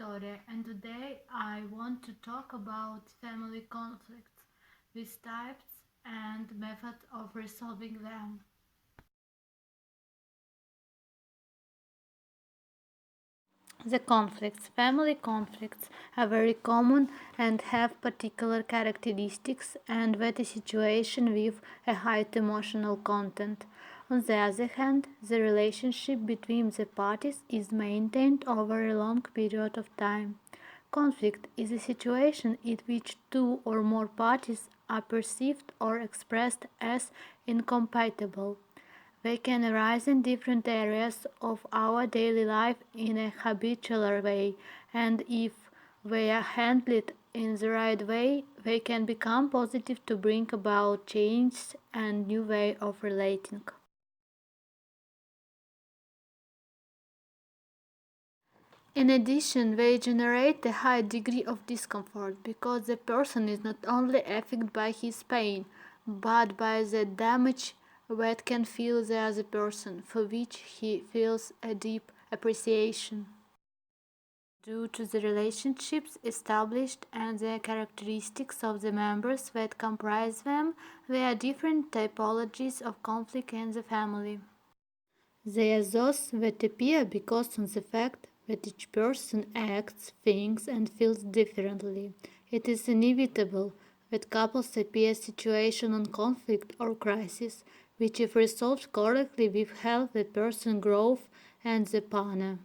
Victoria, and today I want to talk about family conflicts, with types and methods of resolving them. Family conflicts, are very common and have particular characteristics and with a situation with a high emotional content. On the other hand, the relationship between the parties is maintained over a long period of time. Conflict is a situation in which two or more parties are perceived or expressed as incompatible. They can arise in different areas of our daily life in a habitual way, and if they are handled in the right way, they can become positive to bring about change and new way of relating. In addition, they generate a high degree of discomfort because the person is not only affected by his pain, but by the damage that can feel the other person, for which he feels a deep appreciation. Due to the relationships established and the characteristics of the members that comprise them, there are different typologies of conflict in the family. They are those that appear because of the fact that each person acts, thinks, and feels differently. It is inevitable that couples appear situation on conflict or crisis, which if resolved correctly will help the person growth and the partner.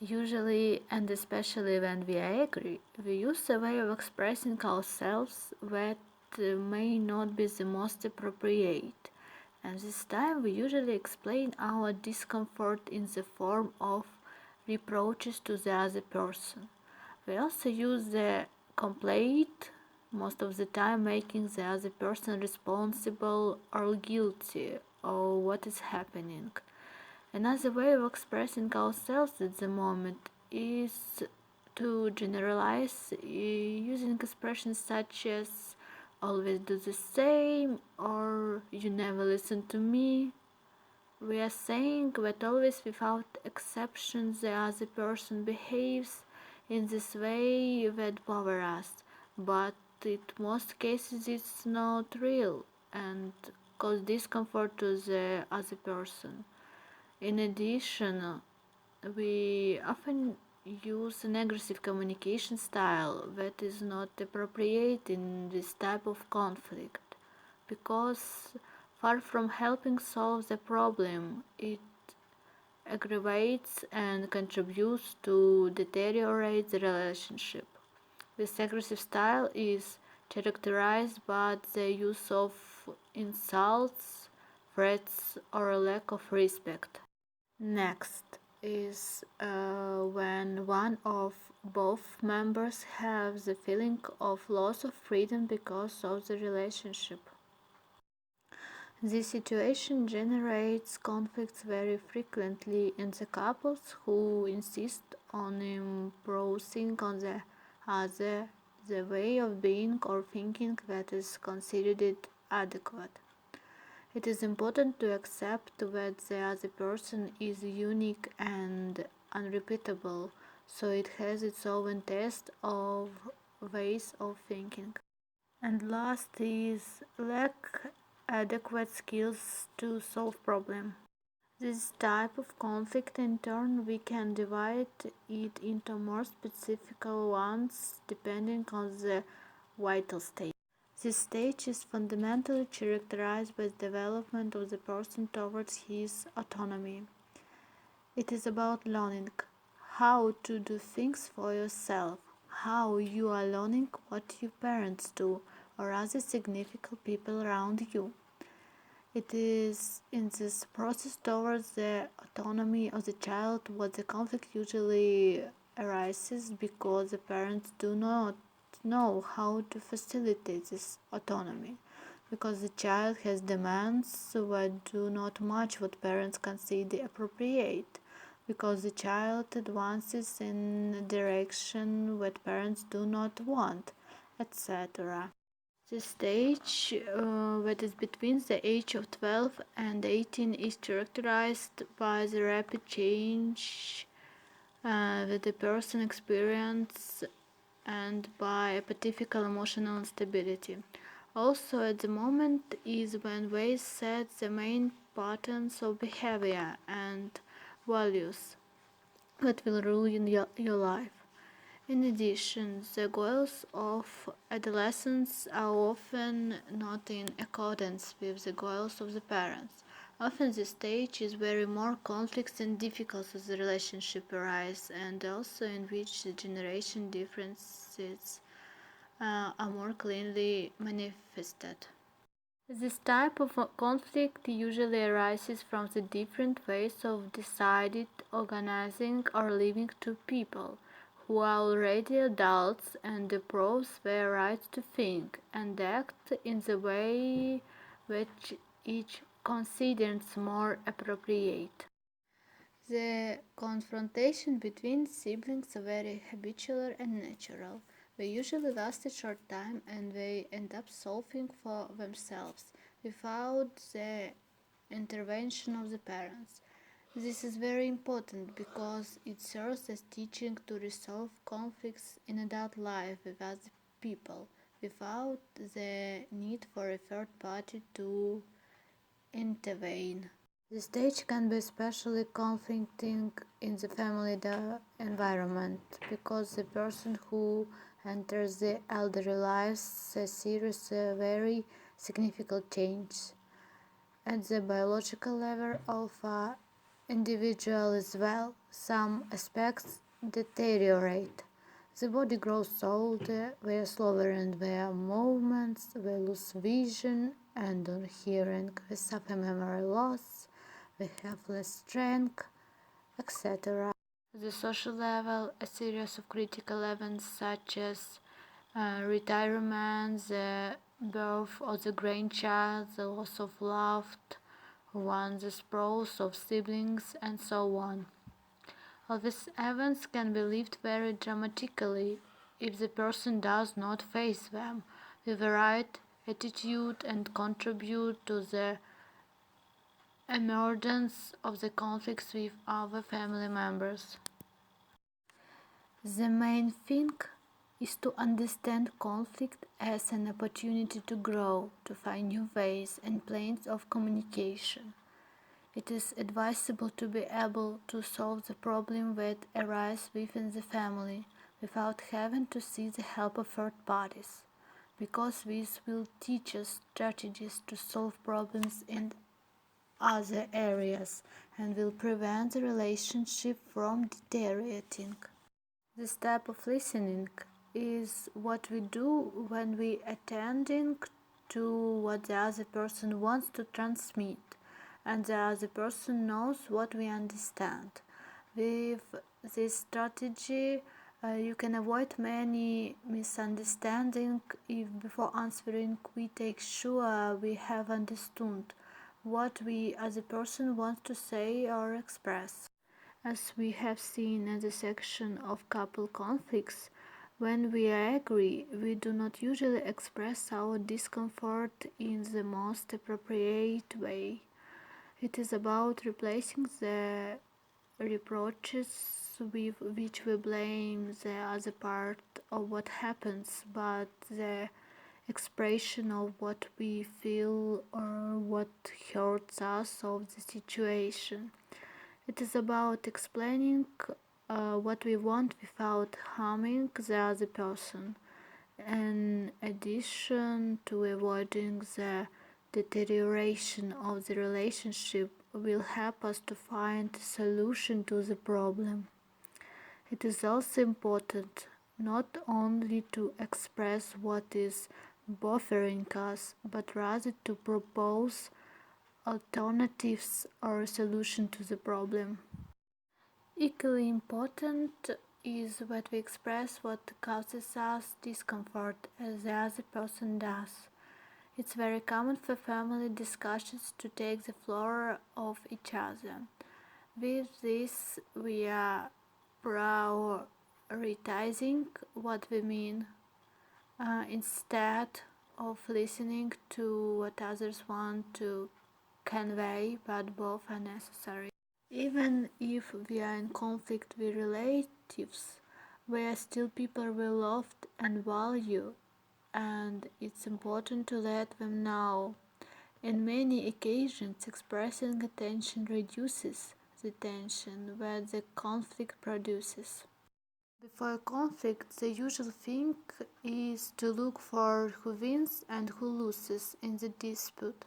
Usually, and especially when we are angry, we use a way of expressing ourselves that may not be the most appropriate. And this time we usually explain our discomfort in the form of reproaches to the other person. We also use the complaint, most of the time making the other person responsible or guilty of what is happening. Another way of expressing ourselves at the moment is to generalize using expressions such as always do the same or you never listen to me. We are saying that always without exception the other person behaves in this way that bothers us, but in most cases it's not real and cause discomfort to the other person. In addition, we often use an aggressive communication style that is not appropriate in this type of conflict because far from helping solve the problem, it aggravates and contributes to deteriorate the relationship. This aggressive style is characterized by the use of insults, threats, or a lack of respect. Next is when one of both members have the feeling of loss of freedom because of the relationship. This situation generates conflicts very frequently in the couples who insist on imposing on the other the way of being or thinking that is considered adequate. It is important to accept that the other person is unique and unrepeatable, so it has its own test of ways of thinking. And last is lack adequate skills to solve problem. This type of conflict in turn we can divide it into more specific ones depending on the vital stage. This stage is fundamentally characterized by the development of the person towards his autonomy. It is about learning how to do things for yourself, how you are learning what your parents do or other significant people around you. It is in this process towards the autonomy of the child what the conflict usually arises because the parents do not know how to facilitate this autonomy, because the child has demands that do not match what parents consider appropriate, because the child advances in a direction that parents do not want, etc. The stage that is between the age of 12 and 18 is characterized by the rapid change that the person experiences and by a particular emotional instability. Also, at the moment is when ways set the main patterns of behavior and values that will ruin your life. In addition, the goals of adolescents are often not in accordance with the goals of the parents. Often this stage is where more conflicts and difficulties of the relationship arise, and also in which the generation differences are more clearly manifested. This type of conflict usually arises from the different ways of decided, organizing, or living two people who are already adults and approve their right to think and act in the way which each considers more appropriate. The confrontation between siblings are very habitual and natural. They usually last a short time and they end up solving for themselves without the intervention of the parents. This is very important because it serves as teaching to resolve conflicts in adult life with other people without the need for a third party to intervene. The stage can be especially conflicting in the family environment because the person who enters the elderly life sees serious, very significant change at the biological level of an individual as well. Some aspects deteriorate. The body grows older, they are slower in their movements, they lose vision and on hearing, they suffer memory loss, they have less strength, etc. At the social level, a series of critical events such as retirement, the birth of the grandchild, the loss of loved one, the sprouts of siblings, and so on. All these events can be lived very dramatically if the person does not face them with the right attitude and contribute to the emergence of the conflicts with other family members. The main thing is to understand conflict as an opportunity to grow, to find new ways and planes of communication. It is advisable to be able to solve the problem that arises within the family without having to seek the help of third parties, because this will teach us strategies to solve problems in other areas and will prevent the relationship from deteriorating. This type of listening is what we do when we attending to what the other person wants to transmit and the other person knows what we understand. With this strategy, you can avoid many misunderstandings if before answering we take sure we have understood what we as a person wants to say or express. As we have seen in the section of couple conflicts, when we agree, we do not usually express our discomfort in the most appropriate way. It is about replacing the reproaches with which we blame the other part of what happens, but the expression of what we feel or what hurts us of the situation. It is about explaining what we want without harming the other person, in addition to avoiding the deterioration of the relationship will help us to find a solution to the problem. It is also important not only to express what is bothering us, but rather to propose alternatives or a solution to the problem. Equally important is that we express what causes us discomfort as the other person does. It's very common for family discussions to take the floor of each other. With this, we are prioritizing what we mean instead of listening to what others want to convey, but both are necessary. Even if we are in conflict with relatives, we are still people we loved and value, and it's important to let them know. In many occasions, expressing attention reduces the tension that the conflict produces. Before a conflict, the usual thing is to look for who wins and who loses in the dispute.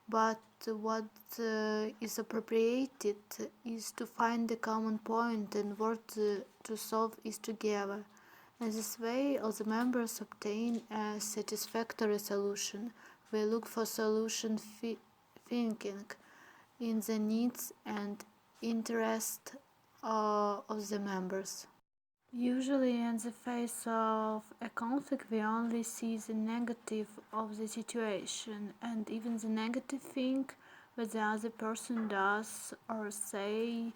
But what is appropriate is to find the common point and work to solve it together. In this way, all the members obtain a satisfactory solution. We look for solution thinking in the needs and interest of the members. Usually, in the face of a conflict, we only see the negative of the situation, and even the negative thing that the other person does or say,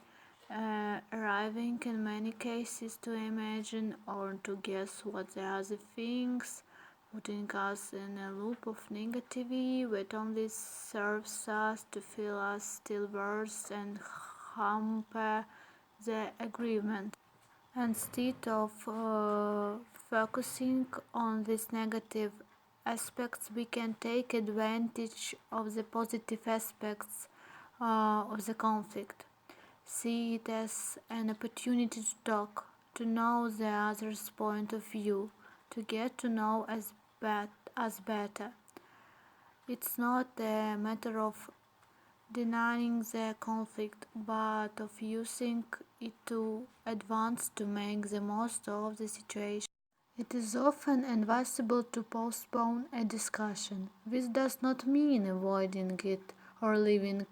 arriving in many cases to imagine or to guess what the other thinks, putting us in a loop of negativity that only serves us to feel us still worse and hamper the agreement. Instead of focusing on these negative aspects, we can take advantage of the positive aspects of the conflict. See it as an opportunity to talk, to know the other's point of view, to get to know us better. It's not a matter of denying the conflict, but of using it to advance to make the most of the situation. It is often advisable to postpone a discussion. This does not mean avoiding it or leaving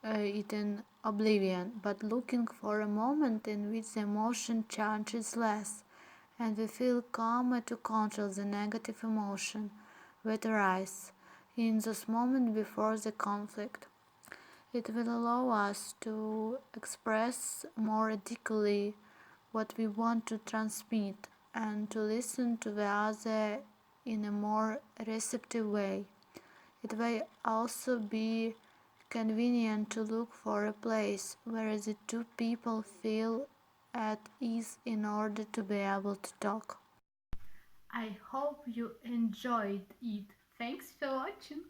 it in oblivion, but looking for a moment in which the emotion charge is less, and we feel calmer to control the negative emotion that arises in those moments before the conflict. It will allow us to express more adequately what we want to transmit and to listen to the other in a more receptive way. It may also be convenient to look for a place where the two people feel at ease in order to be able to talk. I hope you enjoyed it. Thanks for watching.